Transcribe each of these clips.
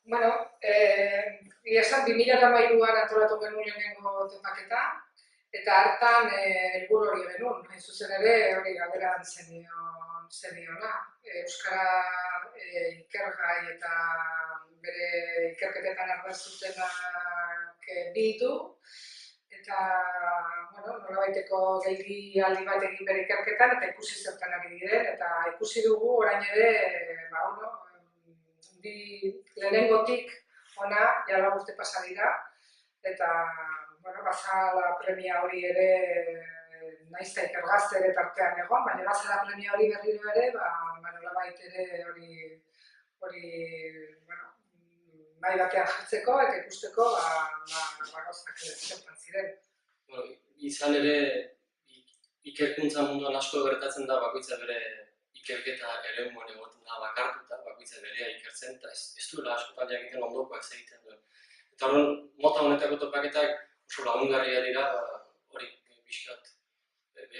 Bueno, esan 2013an antolatu genuen lehenengo topaketa, eta hartan helburu hori genuen. Hain zuzen ere, hori galderan zeniona. Euskara ikergai eta bere ikerketetan ardurazutenak bildu, eta nolabaiteko geldialdi bat egin bere ikerketan, eta ikusi zertan ari diren, eta ikusi dugu orain ere, lehenengotik ona, jala urte pasa dira, eta bazala premia hori ere, naiz eta ikergazte ere tartean egon, baina bazala premia hori berriro ere, nolabait ere hori bai batean jartzeko eta ikusteko gauzak zertan ziren. Izan ere, ikerkuntza munduan asko gertatzen da bakoitza bere ikerketa eremuan egoten da bakartuta, bakoitza berea ikertzen, eta ez duela askotan jakiten ondokoak egiten duen. Eta horren, mota honetako topaketak oso lagungarria dira, hori pixkat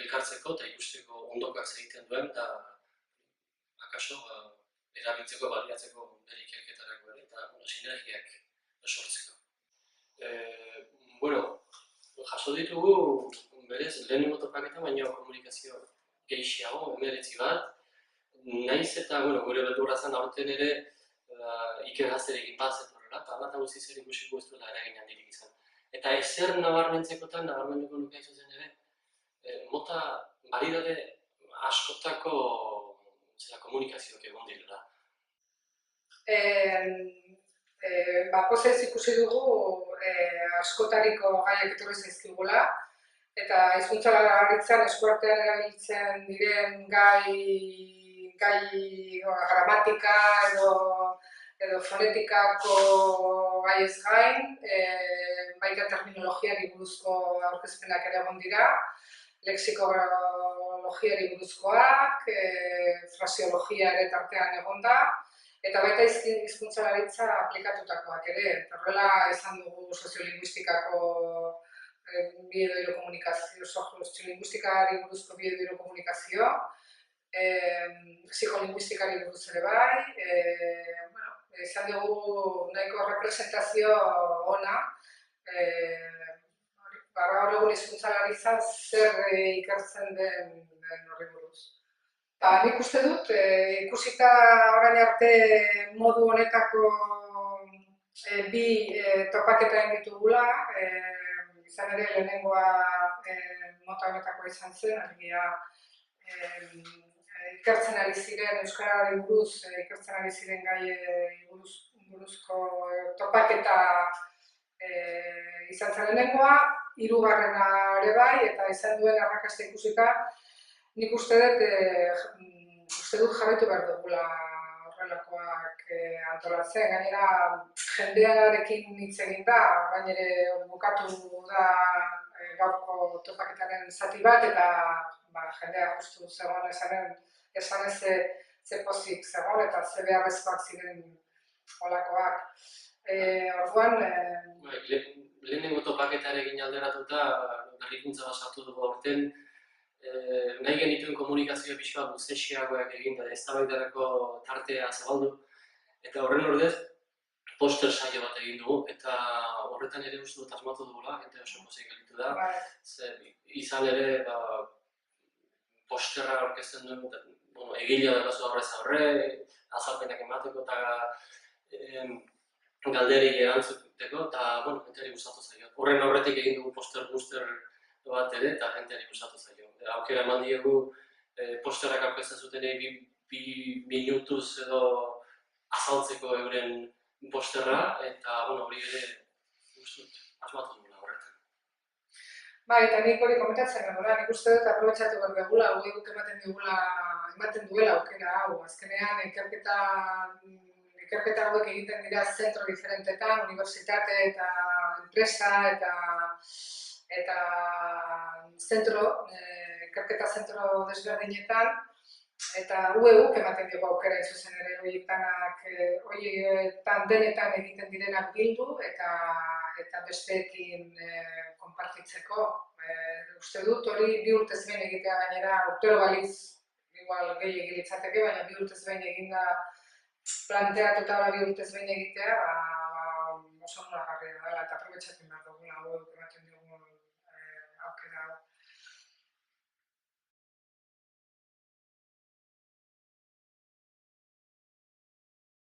elkartzeko eta ikusteko ondokoak egiten duen, eta akaso erabiltzeko, baliatzeko bere ikerketarako ere, eta sinergiak sortzeko. Jaso ditugu, berez, lehenengo topaketa, baina komunikazio gehiago, 19 bat, naiz eta gure beldurra zen aurten ere ikergazterekin bat zetorrela, eta bat guztiz ere ikusiko ez duela eragin handirik izan. Eta ezer nabarmentzekotan, nabarmenduko nuke izuzen ere, mota baridade askotako komunikazioak egon direla. Pozez ikusi dugu askotariko gaiak etorri zaizkigula, eta hizkuntzalaritzan eskuartean erabiltzen diren gai gramatika edo fonetikako gaiez gain, baita terminologiari buruzko aurkezpenak ere egon dira, lexikologiari buruzkoak, fraseologia ere tartean egon da, eta baita hizkuntzalaritza aplikatutakoak ere. Horrela esan dugu soziolinguistikako soziolinguistikari buruzko bioedurokomunikazio, psikolinguistikari buruz ere bai, esan dugu nahiko representazio ona, gaur egun hizkuntzalaritzan zer ikertzen den horri buruz. Nik uste dut, ikusita orain arte modu honetako bi topaketa egin ditugula, izan ere lehenengoa mota honetakoa izan zen, alegia ikertzen ari ziren, euskarari buruz, ikertzen ari ziren gai buruzko topaketa izan zen lehenengoa, hirugarrena ere bai, eta izan duen arrakasta ikusita, nik uste dut jarraitu behar dugula horrelakoak antolatzen. Gainera, jendearekin hitz egin da, orain ere bukatu da gaurko topaketaren zati bat, eta jendea justu zegoen esanez ze pozik zegoen eta ze beharrezkoak ziren holakoak. Orduan... Lehenengo topaketarekin alderatuta, berrikuntza bat sartu dugu aurten, nahi genituen komunikazioa pixka bat luzesiagoak egin da eztabaidarako tartea zabaldu, eta horren ordez poster saio bat egin dugu, eta horretan ere uste dut asmatu dugula, eta oso pozik gelitu da. Izan ere posterra aurkezten duen, egilea delazu aurrez aurre, azalpenak emateko eta galderei erantzuteko, eta jenteari gustatu zaio. Horren aurretik egin dugu poster booster bat ere, eta jenteari gustatu zaio. Aukera eman diegu posterrak aurkezten zutenei 2 minutuz edo azaltzeko euren posterra, eta hori ere asmatu dugula horretan. Eta nik hori komentatzen gara, nik uste dut aprobetxatu behar dugula, guk ematen duela aukera hau. Azkenean, ikerketa hauek egiten dira zentro diferentetan, unibertsitate eta enpresa eta ikerketa zentro desberdinetan, eta UEUk ematen dugu aukera izuzen ere horietan denetan egiten direnak bildu eta besteekin konpartitzeko. Uste dut hori 2 urtez behin egitea gainera, urtero baliz, igual gehiegi litzateke, baina 2 urtez behin eginda planteatuta bi urtez behin egitea, oso onuragarria dela eta aprobetxatu behar dugula hauek ematen dugun aukera hau.